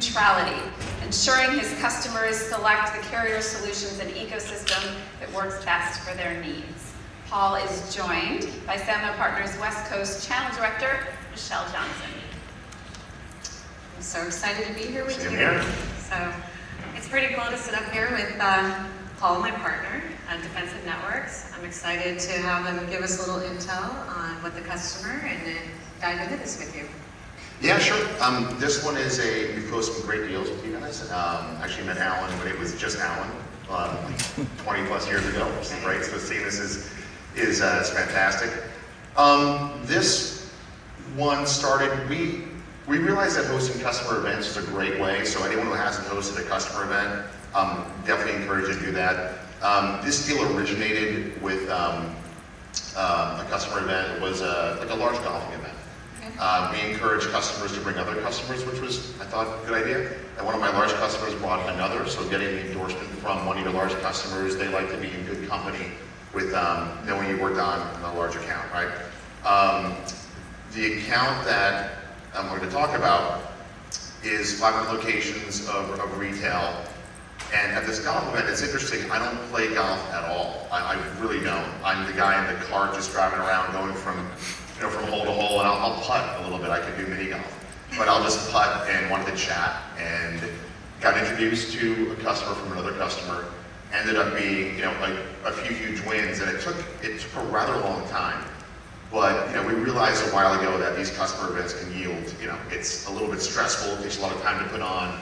neutrality, ensuring his customers select the carrier solutions and ecosystem that works best for their needs. Paul is joined by Sandler Partners West Coast Channel Director, Michelle Johnson. I'm so excited to be here with you. Here. So it's pretty cool to sit up here with Paul, my partner at Defensive Networks. I'm excited to have them give us a little intel on what the customer and then dive into this with you. Yeah, sure. This one is we've closed some great deals with you guys. Actually met Alan, but it was just Alan 20 plus years ago, which is great. So seeing this is fantastic. This one started, we realized that hosting customer events is a great way. So anyone who hasn't hosted a customer event, definitely encourage you to do that. This deal originated with a customer event. It was like a large golfing event. We encouraged customers to bring other customers, which was, I thought, a good idea. And one of my large customers brought another, so getting the endorsement from one of your large customers, they like to be in good company with knowing you worked on a large account, right? The account that I'm going to talk about is 500 locations of retail. And at this golf event, it's interesting, I don't play golf at all. I really don't. I'm the guy in the car just driving around, going from hole to hole, and I'll putt a little bit. I can do mini golf, but I'll just putt and wanted to chat, and got introduced to a customer from another customer. Ended up being, like a few huge wins, and it took a rather long time. But we realized a while ago that these customer events can yield. It's a little bit stressful. It takes a lot of time to put on,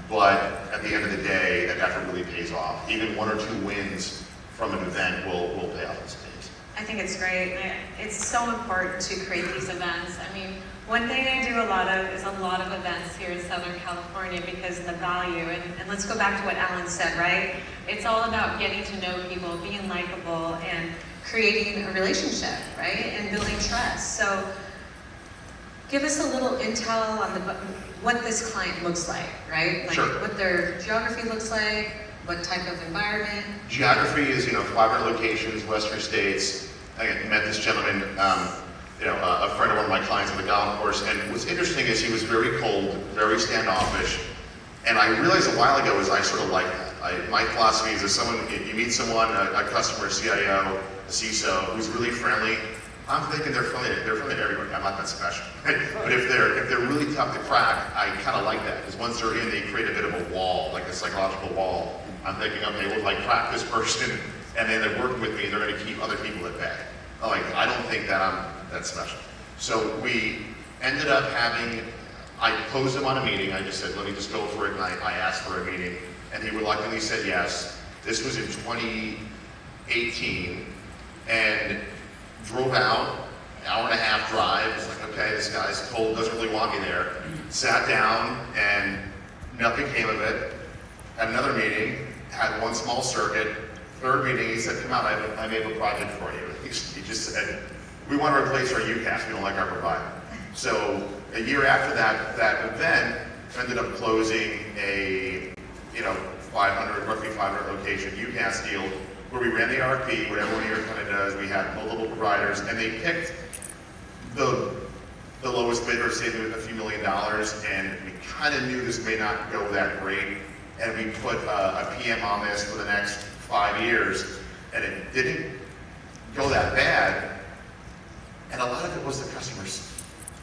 but at the end of the day, that effort really pays off. Even one or two wins from an event will pay off in spades. I think it's great. It's so important to create these events. I mean, one thing I do a lot of events here in Southern California because of the value. And let's go back to what Alan said, right? It's all about getting to know people, being likable, and creating a relationship, right? And building trust. So give us a little intel on what this client looks like, right? Like Sure. what their geography looks like, what type of environment? Geography is, 500 locations, Western states. I met this gentleman, a friend of one of my clients on the golf course, and what's interesting is he was very cold, very standoffish, and I realized a while ago is I sort of like that. My philosophy is if you meet someone, a customer, a CIO, a CISO, who's really friendly, I'm thinking they're friendly to everybody. I'm not that special. But if they're really tough to crack, I kind of like that, because once they're in, they create a bit of a wall, like a psychological wall. I'm thinking, okay, well, crack this person, and then they're working with me, and they're going to keep other people at bay. I don't think that I'm that special. So we ended up I posed him on a meeting. I just said, let me just go for it, and I asked for a meeting, and he reluctantly said yes. This was in 2018, and drove out, an hour and a half drive. It's like, okay, this guy's cold, doesn't really want me there. Sat down, and nothing came of it. Had another meeting, had one small circuit. Third meeting, he said, come out, I have a project for you. He just said, we want to replace our UCAS, we don't like our provider. So a year after that event, ended up closing a roughly 500 location UCAS deal where we ran the RFP, what everyone here kind of does. We had multiple providers, and they picked the lowest bidder, saving a few $1 million, and we kind of knew this may not go that great, and we put a PM on this for the next 5 years, and it didn't go that bad, and a lot of it was the customer's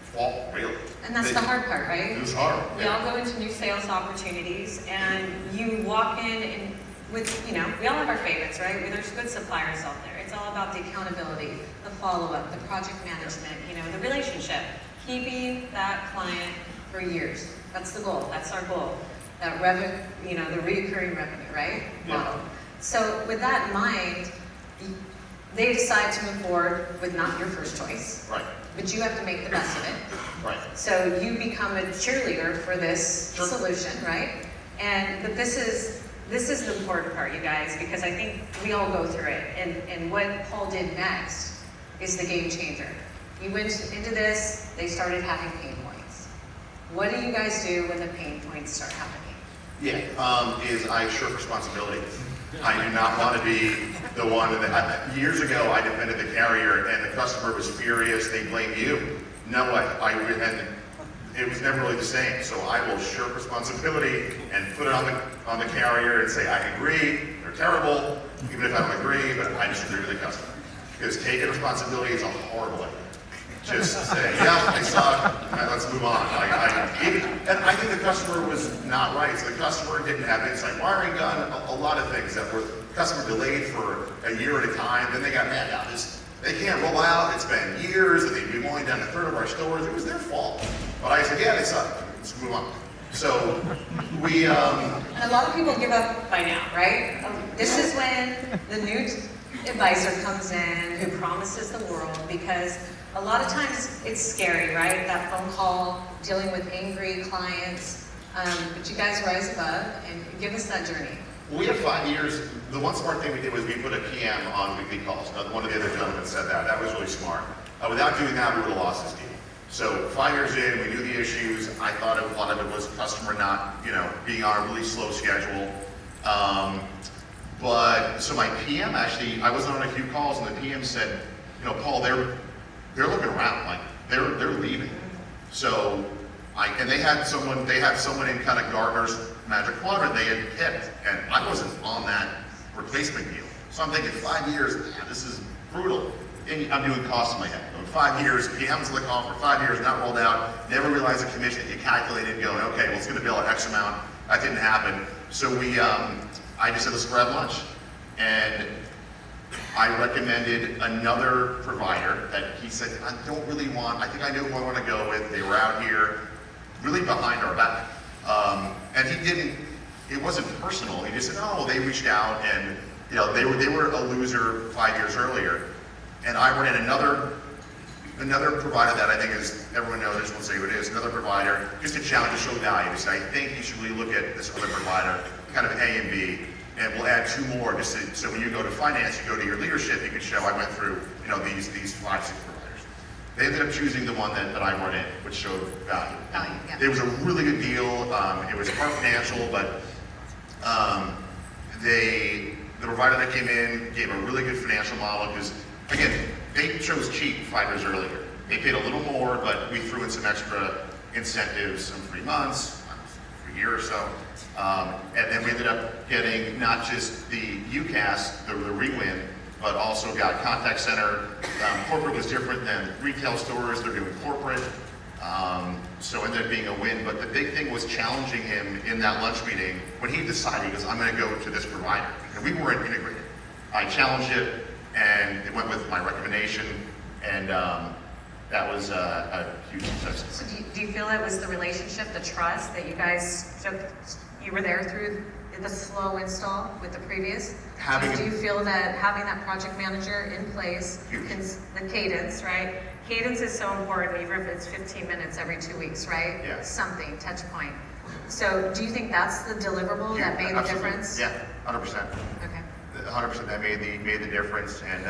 fault, really. And that's the hard part, right? It was hard. We all go into new sales opportunities, and you walk in and with, we all have our favorites, right? There's good suppliers out there. It's all about the accountability, the follow-up, the project management, the relationship, keeping that client for years. That's the goal. That's our goal. That revenue, the recurring revenue, right? Yeah. Model. So with that in mind, they decide to move forward with not your first choice. Right. But you have to make the best of it. Right. So you become a cheerleader for this Sure. solution, right? But this is the important part, you guys, because I think we all go through it. And what Paul did next is the game changer. You went into this, they started having pain points. What do you guys do when the pain points start happening? Yeah, is I shirk responsibility. I do not want to be the one that, years ago I defended the carrier and the customer was furious, they blame you. No, it was never really the same. So I will shirk responsibility and put it on the carrier and say, I agree, they're terrible, even if I don't agree, but I disagree with the customer. Because taking responsibility is a horrible idea. Just say, yeah, they suck, let's move on. And I think the customer was not right. So the customer didn't have inside wiring done, a lot of things that were customer delayed for a year at a time. Then they got mad out. They can't roll out, it's been years, and they've been only done a third of our stores. It was their fault. But I said, yeah, they suck, let's move on. So we... And a lot of people give up by now, right? This is when the new advisor comes in who promises the world, because a lot of times it's scary, right? That phone call, dealing with angry clients, but you guys rise above and give us that journey. We have 5 years. The one smart thing we did was we put a PM on weekly calls. One of the other gentlemen said that. That was really smart. Without doing that, we would have lost this deal. So 5 years in, we knew the issues. I thought a lot of it was customer not, being on a really slow schedule. But so my PM actually, I was on a few calls, and the PM said, Paul, they're looking around, like they're leaving. So and they had someone in kind of Gardner's Magic Quadrant they had picked, and I wasn't on that replacement deal. So I'm thinking 5 years, man, this is brutal. And I'm doing costs in my head. 5 years, PM's on the call for 5 years, not rolled out, never realized the commission. You calculated, going, okay, well, it's going to bill X amount. That didn't happen. So I just said, let's grab lunch. And I recommended another provider that he said, I think I know who I want to go with. They were out here really behind our back. And it wasn't personal. He just said, oh, they reached out, and they were a loser 5 years earlier. And I run in another provider that I think is, everyone knows, I just won't say who it is, another provider, just to challenge, to show value. To say, I think you should really look at this other provider, kind of A and B, and we'll add 2 more, just so when you go to finance, you go to your leadership, you can show I went through, these 5, 6 providers. They ended up choosing the one that I run in, which showed value. Yeah. It was a really good deal. It was hard financial, but the provider that came in gave a really good financial model, because again, they chose cheap 5 years earlier. They paid a little more, but we threw in some extra incentives, some free months, for a year or so. And then we ended up getting not just the UCAS, the re-win, but also got contact center. Corporate was different than retail stores. They're doing corporate. So it ended up being a win. But the big thing was challenging him in that lunch meeting when he decided, he goes, I'm going to go to this provider. And we weren't integrated. I challenged it, and it went with my recommendation, and that was a huge success. So do you feel it was the relationship, the trust that you guys took? You were there through the slow install with the previous? Do you feel that having that project manager in place, the cadence, right? Cadence is so important, even if it's 15 minutes every 2 weeks, right? Yeah. Something, touch point. So do you think that's the deliverable that made the difference? Yeah, 100%. Okay. 100% that made the difference, and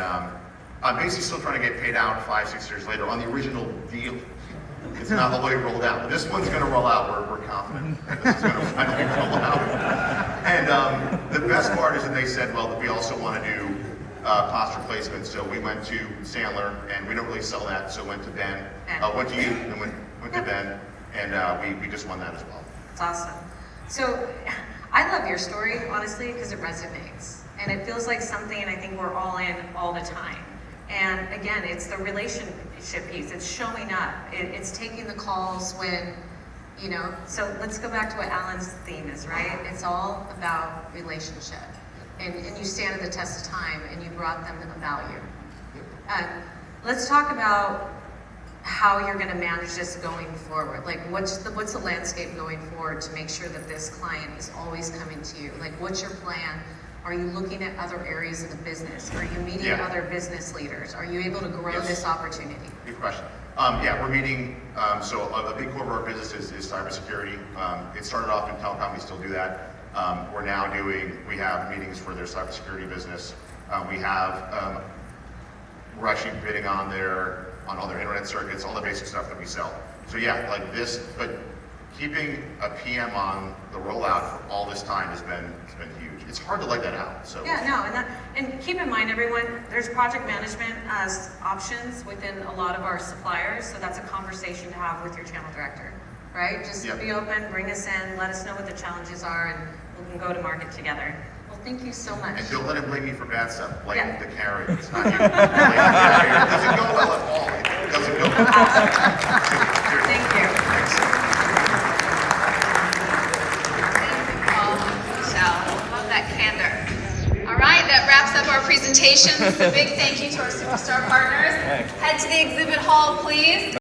I'm basically still trying to get paid out 5, 6 years later on the original deal. It's not the way it rolled out. This one's going to roll out. We're confident this is going to finally roll out. And the best part is that they said, well, we also want to do cost replacement. So we went to Sandler, and we don't really sell that. So went to Ben, went to you, and went to Ben, and we just won that as well. That's awesome. So I love your story, honestly, because it resonates. And it feels like something I think we're all in all the time. And again, it's the relationship piece. It's showing up. It's taking the calls when, so let's go back to what Alan's theme is, right? It's all about relationship. And you stand at the test of time, and you brought them the value. Let's talk about how you're going to manage this going forward. Like, what's the landscape going forward to make sure that this client is always coming to you? Like, what's your plan? Are you looking at other areas of the business? Are you meeting other business leaders? Are you able to grow this opportunity? Good question. We're meeting, so a big core of our business is cybersecurity. It started off in telecom, we still do that. We have meetings for their cybersecurity business. We're actually bidding on all their internet circuits, all the basic stuff that we sell. So like this, but keeping a PM on the rollout for all this time has been huge. It's hard to let that out. So and keep in mind, everyone, there's project management as options within a lot of our suppliers. So that's a conversation to have with your channel director. right? Just Yep. be open, bring us in, let us know what the challenges are, and we can go to market together. Well, thank you so much. And don't let him blame me for bad stuff, blame Yeah. the carrier. It's not you. Blame the carrier. It doesn't go well at all. It doesn't go well. Thank you. Thanks. Paul, Michelle, love that candor. All right, that wraps up our presentations. A big thank you to our superstar partners. Head to the exhibit hall, please.